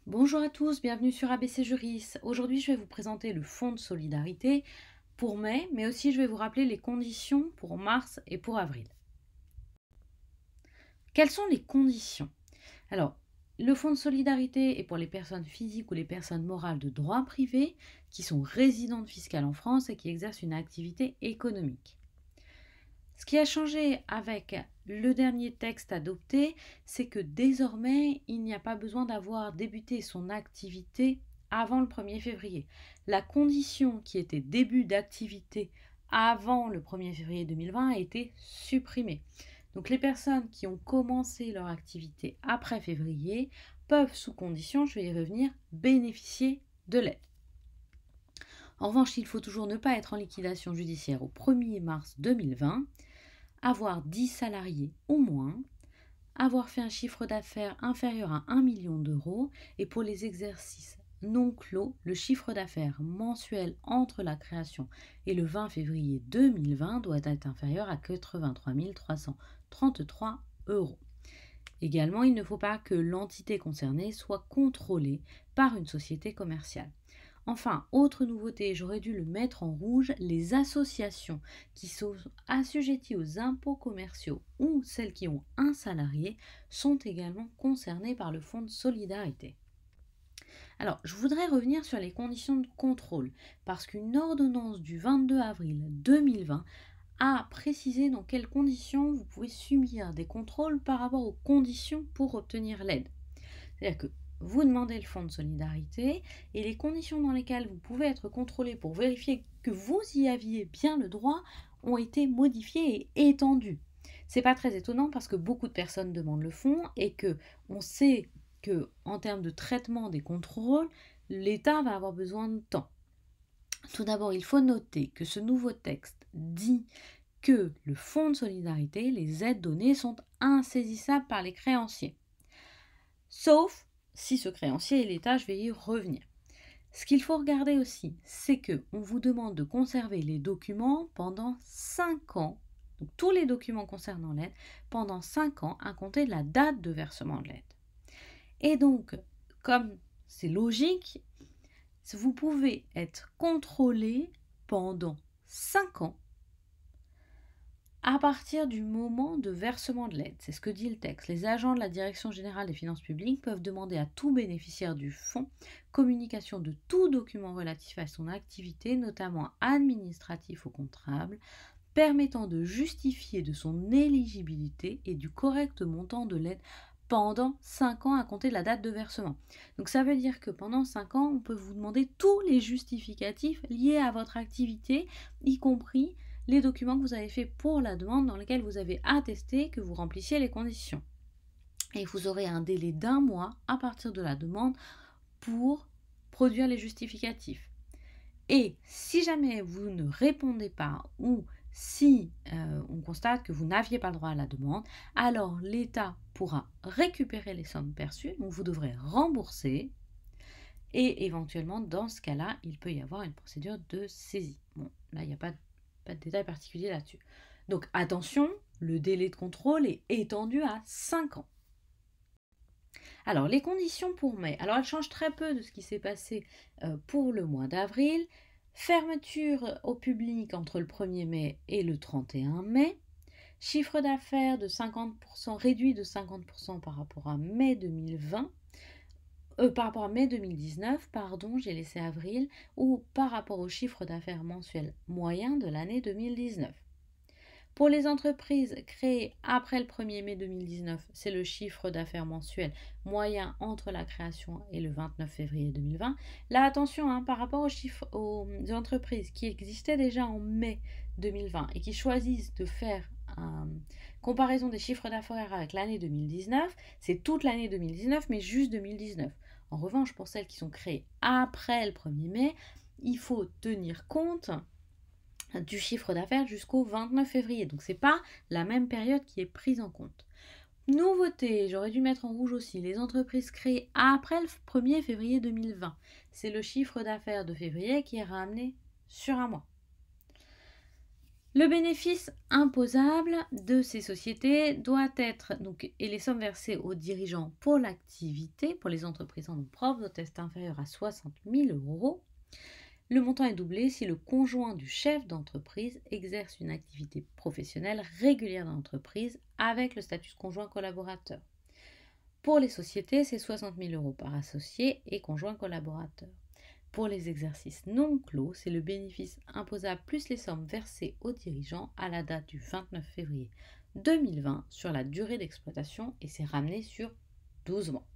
Bonjour à tous, bienvenue sur ABC Juris. Aujourd'hui, je vais vous présenter le Fonds de solidarité pour mai, mais aussi je vais vous rappeler les conditions pour mars et pour avril. Quelles sont les conditions? Alors, le Fonds de solidarité est pour les personnes physiques ou les personnes morales de droit privé qui sont résidentes fiscales en France et qui exercent une activité économique. Ce qui a changé avec le dernier texte adopté, c'est que désormais, il n'y a pas besoin d'avoir débuté son activité avant le 1er février. La condition qui était début d'activité avant le 1er février 2020 a été supprimée. Donc les personnes qui ont commencé leur activité après février peuvent, sous condition, je vais y revenir, bénéficier de l'aide. En revanche, il faut toujours ne pas être en liquidation judiciaire au 1er mars 2020, avoir 10 salariés ou moins, avoir fait un chiffre d'affaires inférieur à 1 million d'euros et pour les exercices non clos, le chiffre d'affaires mensuel entre la création et le 20 février 2020 doit être inférieur à 83 333 euros. Également, il ne faut pas que l'entité concernée soit contrôlée par une société commerciale. Enfin, autre nouveauté, j'aurais dû le mettre en rouge, les associations qui sont assujetties aux impôts commerciaux ou celles qui ont un salarié sont également concernées par le Fonds de solidarité. Alors, je voudrais revenir sur les conditions de contrôle, parce qu'une ordonnance du 22 avril 2020 a précisé dans quelles conditions vous pouvez subir des contrôles par rapport aux conditions pour obtenir l'aide. C'est-à-dire que vous demandez le fonds de solidarité et les conditions dans lesquelles vous pouvez être contrôlé pour vérifier que vous y aviez bien le droit ont été modifiées et étendues. C'est pas très étonnant parce que beaucoup de personnes demandent le fonds et que on sait que en termes de traitement des contrôles, l'État va avoir besoin de temps. Tout d'abord, il faut noter que ce nouveau texte dit que le fonds de solidarité, les aides données sont insaisissables par les créanciers. Sauf si ce créancier est l'État, je vais y revenir. Ce qu'il faut regarder aussi, c'est qu'on vous demande de conserver les documents pendant 5 ans, donc tous les documents concernant l'aide, pendant 5 ans à compter de la date de versement de l'aide. Et donc, comme c'est logique, vous pouvez être contrôlé pendant 5 ans à partir du moment de versement de l'aide. C'est ce que dit le texte. Les agents de la Direction générale des finances publiques peuvent demander à tout bénéficiaire du fonds communication de tout document relatif à son activité, notamment administratif ou comptable, permettant de justifier de son éligibilité et du correct montant de l'aide pendant 5 ans à compter de la date de versement. Donc ça veut dire que pendant 5 ans, on peut vous demander tous les justificatifs liés à votre activité, y compris les documents que vous avez fait pour la demande dans lesquels vous avez attesté que vous remplissiez les conditions. Et vous aurez un délai d'1 mois à partir de la demande pour produire les justificatifs. Et si jamais vous ne répondez pas ou si on constate que vous n'aviez pas le droit à la demande, alors l'État pourra récupérer les sommes perçues, donc vous devrez rembourser et éventuellement dans ce cas-là, il peut y avoir une procédure de saisie. Bon, là il n'y a pas de détails particuliers là-dessus. Donc attention, le délai de contrôle est étendu à 5 ans. Alors, les conditions pour mai. Alors, elles changent très peu de ce qui s'est passé pour le mois d'avril. Fermeture au public entre le 1er mai et le 31 mai. Chiffre d'affaires de 50%, réduit de 50% par rapport à mai 2020. Par rapport à mai 2019, pardon, j'ai laissé avril, ou par rapport au chiffre d'affaires mensuel moyen de l'année 2019. Pour les entreprises créées après le 1er mai 2019, c'est le chiffre d'affaires mensuel moyen entre la création et le 29 février 2020. Là, attention, par rapport aux entreprises qui existaient déjà en mai 2020 et qui choisissent de faire une comparaison des chiffres d'affaires avec l'année 2019, c'est toute l'année 2019, mais juste 2019. En revanche, pour celles qui sont créées après le 1er mai, il faut tenir compte du chiffre d'affaires jusqu'au 29 février. Donc c'est pas la même période qui est prise en compte. Nouveauté, j'aurais dû mettre en rouge aussi, les entreprises créées après le 1er février 2020. C'est le chiffre d'affaires de février qui est ramené sur un mois. Le bénéfice imposable de ces sociétés doit être, et les sommes versées aux dirigeants pour l'activité, pour les entreprises en nom propre, doit être inférieur à 60 000 €. Le montant est doublé si le conjoint du chef d'entreprise exerce une activité professionnelle régulière dans l'entreprise avec le statut de conjoint collaborateur. Pour les sociétés, c'est 60 000 € par associé et conjoint collaborateur. Pour les exercices non clos, c'est le bénéfice imposable plus les sommes versées aux dirigeants à la date du 29 février 2020 sur la durée d'exploitation et c'est ramené sur 12 mois.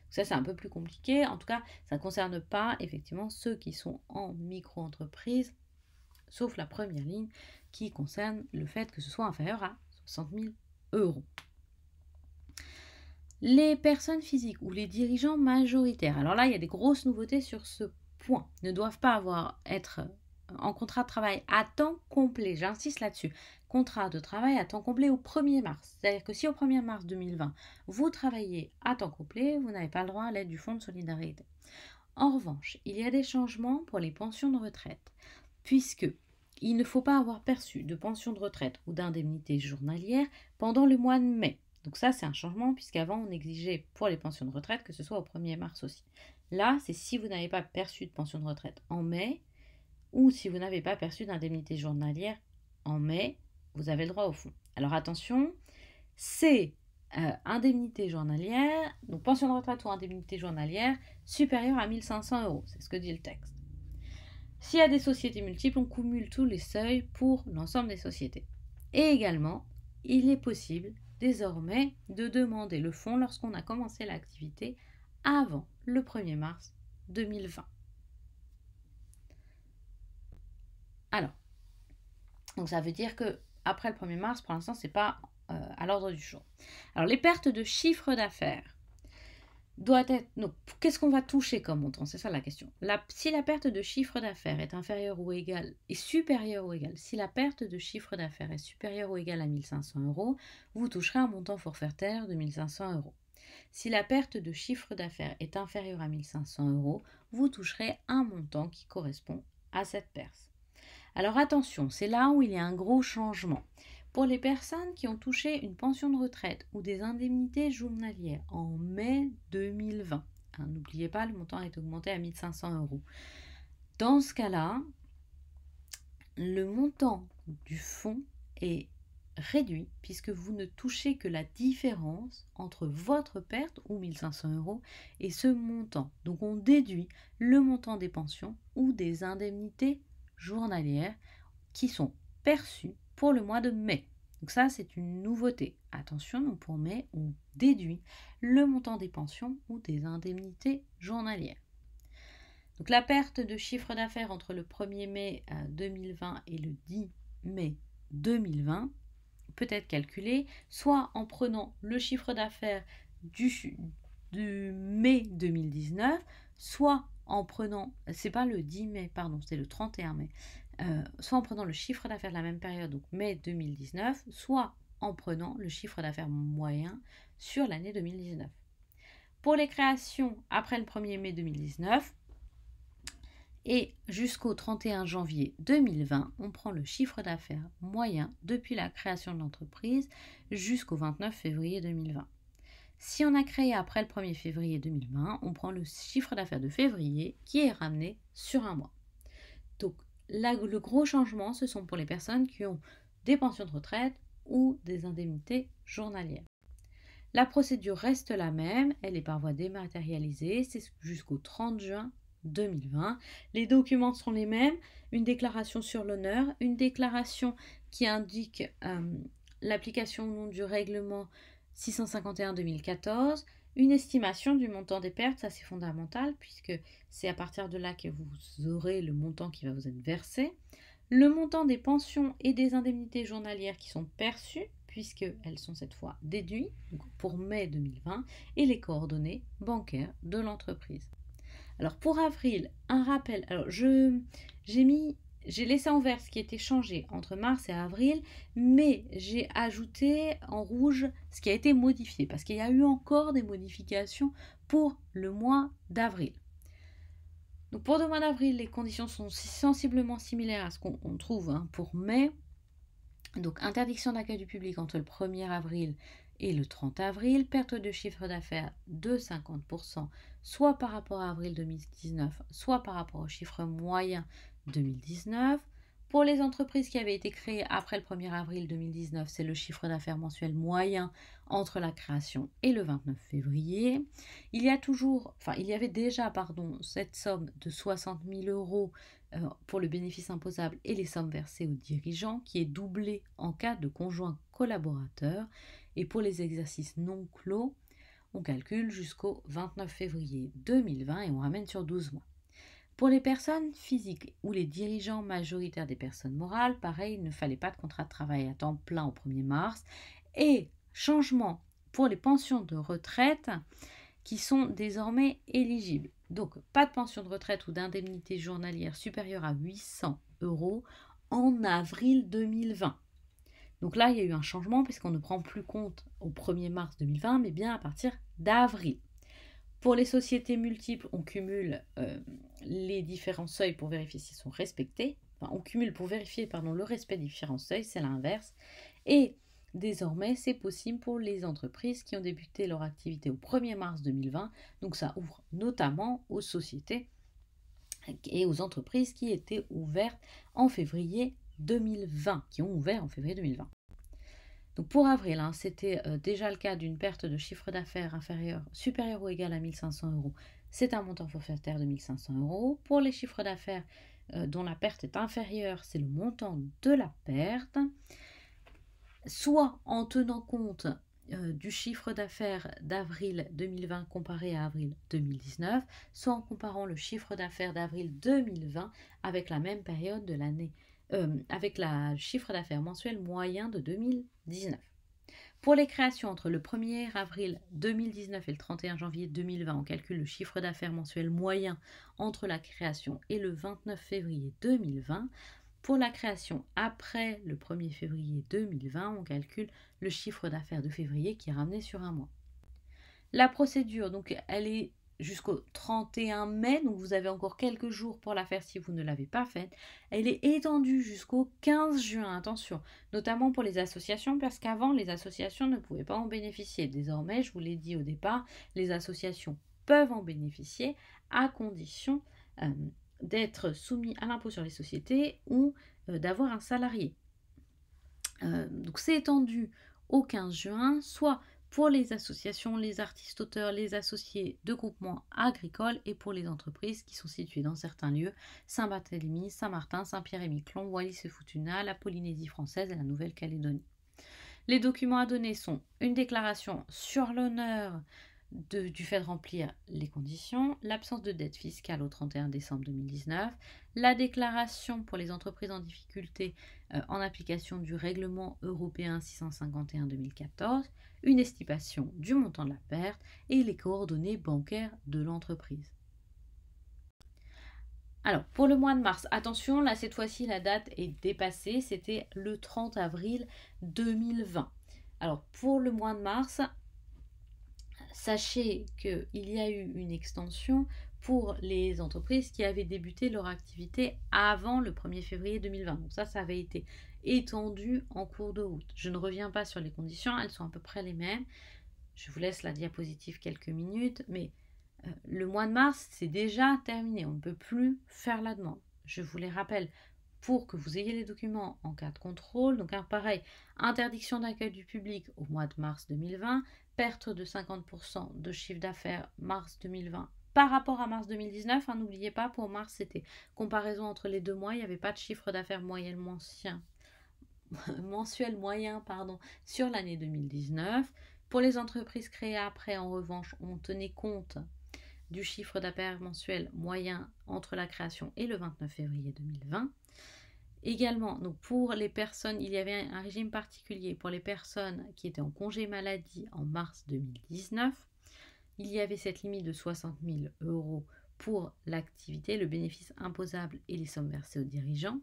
Ça, c'est un peu plus compliqué. En tout cas, ça ne concerne pas effectivement ceux qui sont en micro-entreprise, sauf la première ligne qui concerne le fait que ce soit inférieur à 60 000 €. Les personnes physiques ou les dirigeants majoritaires, alors là, il y a des grosses nouveautés sur ce point, ne doivent pas être en contrat de travail à temps complet, j'insiste là-dessus, contrat de travail à temps complet au 1er mars. C'est-à-dire que si au 1er mars 2020, vous travaillez à temps complet, vous n'avez pas le droit à l'aide du Fonds de solidarité. En revanche, il y a des changements pour les pensions de retraite, puisque il ne faut pas avoir perçu de pension de retraite ou d'indemnité journalière pendant le mois de mai. Donc ça, c'est un changement, puisqu'avant, on exigeait pour les pensions de retraite que ce soit au 1er mars aussi. Là, c'est si vous n'avez pas perçu de pension de retraite en mai, ou si vous n'avez pas perçu d'indemnité journalière en mai, vous avez le droit au fonds. Alors attention, c'est indemnité journalière, donc pension de retraite ou indemnité journalière supérieure à 1 500 €, c'est ce que dit le texte. S'il y a des sociétés multiples, on cumule tous les seuils pour l'ensemble des sociétés. Et également, il est possible désormais de demander le fonds lorsqu'on a commencé l'activité avant le 1er mars 2020. Alors, donc ça veut dire que après le 1er mars, pour l'instant, ce n'est pas à l'ordre du jour. Alors, les pertes de chiffre d'affaires doit être... Donc, qu'est-ce qu'on va toucher comme montant? C'est ça la question. Si la perte de chiffre d'affaires est inférieure ou égale, est supérieure ou égale, si la perte de chiffre d'affaires est supérieure ou égale à 1 500 €, vous toucherez un montant forfaitaire de 1 500 €. Si la perte de chiffre d'affaires est inférieure à 1 500 €, vous toucherez un montant qui correspond à cette perte. Alors attention, c'est là où il y a un gros changement. Pour les personnes qui ont touché une pension de retraite ou des indemnités journalières en mai 2020, n'oubliez pas, le montant est augmenté à 1 500 €. Dans ce cas-là, le montant du fonds est réduit puisque vous ne touchez que la différence entre votre perte ou 1 500 € et ce montant. Donc on déduit le montant des pensions ou des indemnités journalières qui sont perçues pour le mois de mai. Donc ça, c'est une nouveauté. Attention, donc pour mai, on déduit le montant des pensions ou des indemnités journalières. Donc la perte de chiffre d'affaires entre le 1er mai 2020 et le 10 mai 2020 peut être calculée soit en prenant le chiffre d'affaires du mai 2019, soit en prenant, c'est pas le 10 mai, pardon, c'est le 31 mai, soit en prenant le chiffre d'affaires de la même période, donc mai 2019, soit en prenant le chiffre d'affaires moyen sur l'année 2019. Pour les créations après le 1er mai 2019 et jusqu'au 31 janvier 2020, on prend le chiffre d'affaires moyen depuis la création de l'entreprise jusqu'au 29 février 2020. Si on a créé après le 1er février 2020, on prend le chiffre d'affaires de février qui est ramené sur un mois. Donc, le gros changement, ce sont pour les personnes qui ont des pensions de retraite ou des indemnités journalières. La procédure reste la même, elle est par voie dématérialisée, c'est jusqu'au 30 juin 2020. Les documents sont les mêmes, une déclaration sur l'honneur, une déclaration qui indique l'application au nom du règlement 651-2014, une estimation du montant des pertes, ça c'est fondamental puisque c'est à partir de là que vous aurez le montant qui va vous être versé, le montant des pensions et des indemnités journalières qui sont perçues puisqu'elles sont cette fois déduites pour mai 2020 et les coordonnées bancaires de l'entreprise. Alors pour avril, un rappel, alors j'ai laissé en vert ce qui était changé entre mars et avril, mais j'ai ajouté en rouge ce qui a été modifié, parce qu'il y a eu encore des modifications pour le mois d'avril. Donc pour le mois d'avril, les conditions sont sensiblement similaires à ce qu'on trouve pour mai. Donc, interdiction d'accueil du public entre le 1er avril et le 30 avril, perte de chiffre d'affaires de 50%, soit par rapport à avril 2019, soit par rapport au chiffre moyen 2019. Pour les entreprises qui avaient été créées après le 1er avril 2019, c'est le chiffre d'affaires mensuel moyen entre la création et le 29 février. Il y avait déjà cette somme de 60 000 euros pour le bénéfice imposable et les sommes versées aux dirigeants, qui est doublée en cas de conjoint collaborateur. Et pour les exercices non clos, on calcule jusqu'au 29 février 2020 et on ramène sur 12 mois. Pour les personnes physiques ou les dirigeants majoritaires des personnes morales, pareil, il ne fallait pas de contrat de travail à temps plein au 1er mars. Et changement pour les pensions de retraite qui sont désormais éligibles. Donc, pas de pension de retraite ou d'indemnité journalière supérieure à 800 euros en avril 2020. Donc là, il y a eu un changement puisqu'on ne prend plus compte au 1er mars 2020, mais bien à partir d'avril. Pour les sociétés multiples, on cumule les différents seuils pour vérifier s'ils sont respectés. Enfin, on cumule pour vérifier le respect des différents seuils, c'est l'inverse. Et désormais, c'est possible pour les entreprises qui ont débuté leur activité au 1er mars 2020. Donc ça ouvre notamment aux sociétés et aux entreprises qui étaient ouvertes en février 2020, qui ont ouvert en février 2020. Donc pour avril, c'était déjà le cas d'une perte de chiffre d'affaires supérieure ou égale à 1 500 euros. C'est un montant forfaitaire de 1 500 euros. Pour les chiffres d'affaires dont la perte est inférieure, c'est le montant de la perte, soit en tenant compte du chiffre d'affaires d'avril 2020 comparé à avril 2019, soit en comparant le chiffre d'affaires d'avril 2020 avec la même période de l'année, avec le chiffre d'affaires mensuel moyen de 2019. Pour les créations entre le 1er avril 2019 et le 31 janvier 2020, on calcule le chiffre d'affaires mensuel moyen entre la création et le 29 février 2020. Pour la création après le 1er février 2020, on calcule le chiffre d'affaires de février qui est ramené sur un mois. La procédure, donc, elle est jusqu'au 31 mai, donc vous avez encore quelques jours pour la faire si vous ne l'avez pas faite. Elle est étendue jusqu'au 15 juin, attention, notamment pour les associations, parce qu'avant, les associations ne pouvaient pas en bénéficier. Désormais, je vous l'ai dit au départ, les associations peuvent en bénéficier à condition d'être soumis à l'impôt sur les sociétés ou d'avoir un salarié. Donc c'est étendu au 15 juin, soit pour les associations, les artistes auteurs, les associés de groupements agricoles et pour les entreprises qui sont situées dans certains lieux, Saint-Barthélemy, Saint-Martin, Saint-Pierre-et-Miquelon, Wallis et Futuna, la Polynésie française et la Nouvelle-Calédonie. Les documents à donner sont une déclaration sur l'honneur du fait de remplir les conditions, l'absence de dette fiscale au 31 décembre 2019, la déclaration pour les entreprises en difficulté en application du règlement européen 651-2014, une estimation du montant de la perte et les coordonnées bancaires de l'entreprise. Alors, pour le mois de mars, attention, là cette fois-ci la date est dépassée, c'était le 30 avril 2020. Alors, pour le mois de mars, sachez qu'il y a eu une extension pour les entreprises qui avaient débuté leur activité avant le 1er février 2020. Donc ça avait été étendu en cours de route. Je ne reviens pas sur les conditions, elles sont à peu près les mêmes. Je vous laisse la diapositive quelques minutes, mais le mois de mars, c'est déjà terminé. On ne peut plus faire la demande. Je vous les rappelle pour que vous ayez les documents en cas de contrôle. Donc pareil, interdiction d'accueil du public au mois de mars 2020, perte de 50% de chiffre d'affaires mars 2020 par rapport à mars 2019. N'oubliez pas, pour mars, c'était comparaison entre les 2 mois. Il n'y avait pas de chiffre d'affaires mensuel moyen sur l'année 2019. Pour les entreprises créées après, en revanche, on tenait compte du chiffre d'affaires mensuel moyen entre la création et le 29 février 2020. Également, donc pour les personnes, il y avait un régime particulier pour les personnes qui étaient en congé maladie en mars 2019. Il y avait cette limite de 60 000 euros pour l'activité, le bénéfice imposable et les sommes versées aux dirigeants.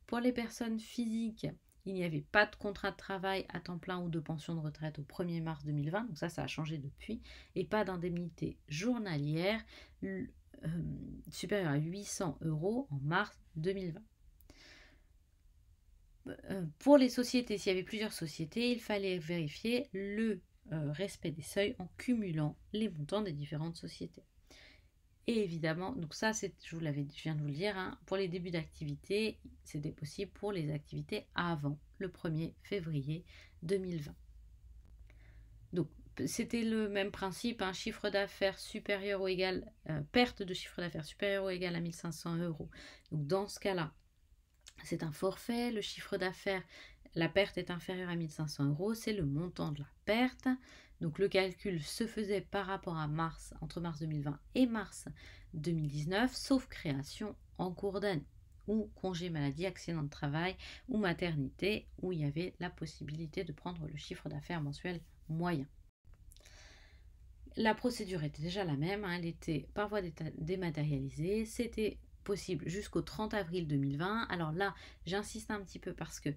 Pour les personnes physiques, il n'y avait pas de contrat de travail à temps plein ou de pension de retraite au 1er mars 2020, donc ça a changé depuis, et pas d'indemnité journalière supérieure à 800 euros en mars 2020. Pour les sociétés, s'il y avait plusieurs sociétés, il fallait vérifier le respect des seuils en cumulant les montants des différentes sociétés. Et évidemment, donc ça, je viens de vous le dire, hein, pour les débuts d'activité, c'était possible pour les activités avant le 1er février 2020. Donc, c'était le même principe, un chiffre d'affaires supérieur ou égal, perte de chiffre d'affaires supérieur ou égal à 1 500 euros. Donc, dans ce cas-là, c'est un forfait, le chiffre d'affaires, la perte est inférieure à 1 500 euros, c'est le montant de la perte. Donc le calcul se faisait par rapport à entre mars 2020 et mars 2019, sauf création en cours d'année, ou congé maladie, accident de travail, ou maternité, où il y avait la possibilité de prendre le chiffre d'affaires mensuel moyen. La procédure était déjà la même, hein, elle était par voie dématérialisée, c'était possible jusqu'au 30 avril 2020. Alors là, j'insiste un petit peu parce que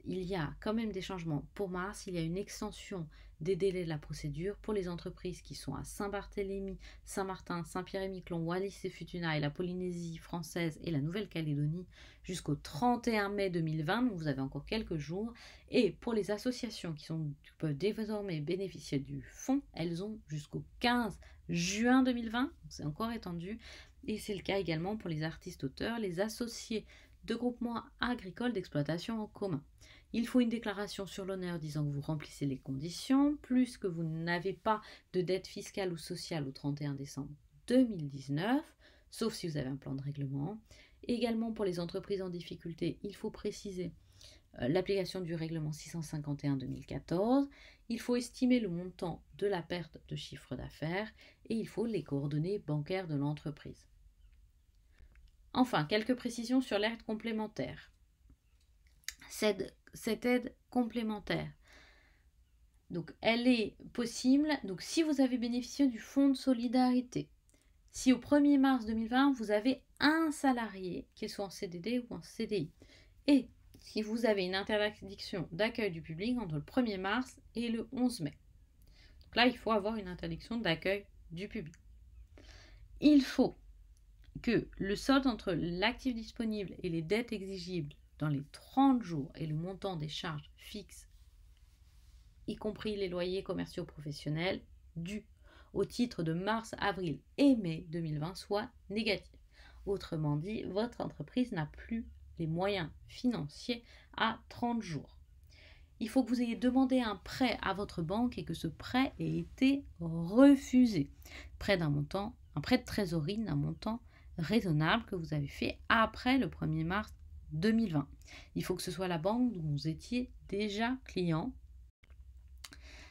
il y a quand même des changements. Pour mars, il y a une extension des délais de la procédure pour les entreprises qui sont à Saint-Barthélemy, Saint-Martin, Saint-Pierre-et-Miquelon, Wallis et Futuna et la Polynésie française et la Nouvelle-Calédonie jusqu'au 31 mai 2020. Donc vous avez encore quelques jours. Et pour les associations qui peuvent désormais bénéficier du fonds, elles ont jusqu'au 15 juin 2020. C'est encore étendu. Et c'est le cas également pour les artistes-auteurs, les associés de groupements agricoles d'exploitation en commun. Il faut une déclaration sur l'honneur disant que vous remplissez les conditions, plus que vous n'avez pas de dette fiscale ou sociale au 31 décembre 2019, sauf si vous avez un plan de règlement. Également pour les entreprises en difficulté, il faut préciser l'application du règlement 651-2014, il faut estimer le montant de la perte de chiffre d'affaires et il faut les coordonnées bancaires de l'entreprise. Enfin, quelques précisions sur l'aide complémentaire. Cette aide complémentaire, donc elle est possible donc si vous avez bénéficié du fonds de solidarité, si au 1er mars 2020 vous avez un salarié, qu'il soit en CDD ou en CDI, et si vous avez une interdiction d'accueil du public entre le 1er mars et le 11 mai. Donc là, il faut avoir une interdiction d'accueil du public. Il faut que le solde entre l'actif disponible et les dettes exigibles dans les 30 jours et le montant des charges fixes, y compris les loyers commerciaux professionnels, dus au titre de mars, avril et mai 2020 soit négatif. Autrement dit, votre entreprise n'a plus les moyens financiers à 30 jours. Il faut que vous ayez demandé un prêt à votre banque et que ce prêt ait été refusé. Un prêt de trésorerie d'un montant raisonnable que vous avez fait après le 1er mars 2020. Il faut que ce soit la banque dont vous étiez déjà client.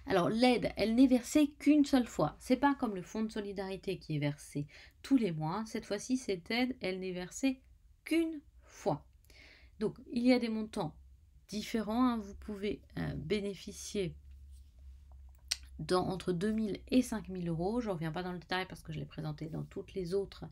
Alors l'aide, elle n'est versée qu'une seule fois. C'est pas comme le fonds de solidarité qui est versé tous les mois. Cette fois-ci, cette aide, elle n'est versée qu'une fois. Donc il y a des montants différents, hein. Vous pouvez bénéficier entre 2 000 et 5 000 euros. Je ne reviens pas dans le détail parce que je l'ai présenté dans toutes les autres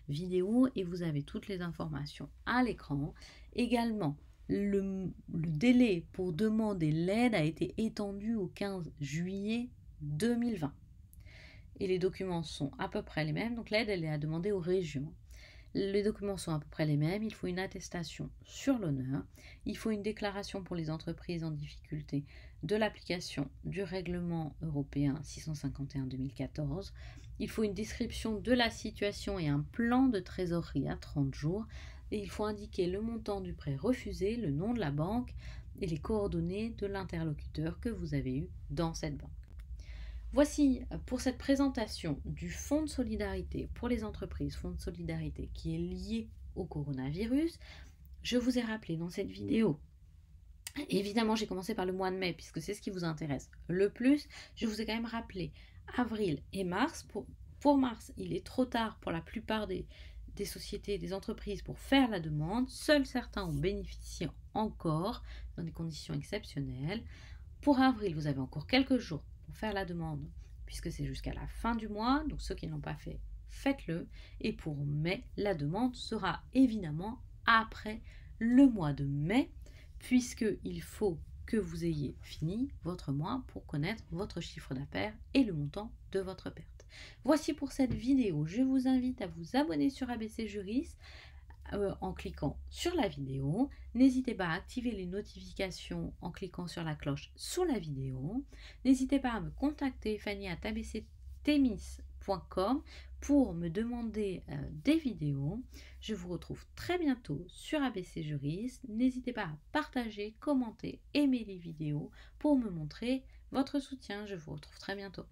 vidéos et vous avez toutes les informations à l'écran. Également, le délai pour demander l'aide a été étendu au 15 juillet 2020. Et les documents sont à peu près les mêmes. Donc l'aide, elle est à demander aux régions. Les documents sont à peu près les mêmes. Il faut une attestation sur l'honneur. Il faut une déclaration pour les entreprises en difficulté de l'application du règlement européen 651-2014. Il faut une description de la situation et un plan de trésorerie à 30 jours. Et il faut indiquer le montant du prêt refusé, le nom de la banque et les coordonnées de l'interlocuteur que vous avez eu dans cette banque. Voici pour cette présentation du fonds de solidarité pour les entreprises, fonds de solidarité qui est lié au coronavirus. Je vous ai rappelé dans cette vidéo, évidemment j'ai commencé par le mois de mai puisque c'est ce qui vous intéresse le plus. Je vous ai quand même rappelé avril et mars. Pour mars, il est trop tard pour la plupart des sociétés, des entreprises pour faire la demande. Seuls certains ont bénéficié encore dans des conditions exceptionnelles. Pour avril, vous avez encore quelques jours pour faire la demande, puisque c'est jusqu'à la fin du mois, donc ceux qui ne l'ont pas fait, faites-le. Et pour mai, la demande sera évidemment après le mois de mai, puisqu'il faut que vous ayez fini votre mois pour connaître votre chiffre d'affaires et le montant de votre perte. Voici pour cette vidéo. Je vous invite à vous abonner sur ABC Juriste, en cliquant sur la vidéo. N'hésitez pas à activer les notifications en cliquant sur la cloche sous la vidéo. N'hésitez pas à me contacter fanny@abctemis.com pour me demander des vidéos. Je vous retrouve très bientôt sur ABC Juriste. N'hésitez pas à partager, commenter, aimer les vidéos pour me montrer votre soutien. Je vous retrouve très bientôt.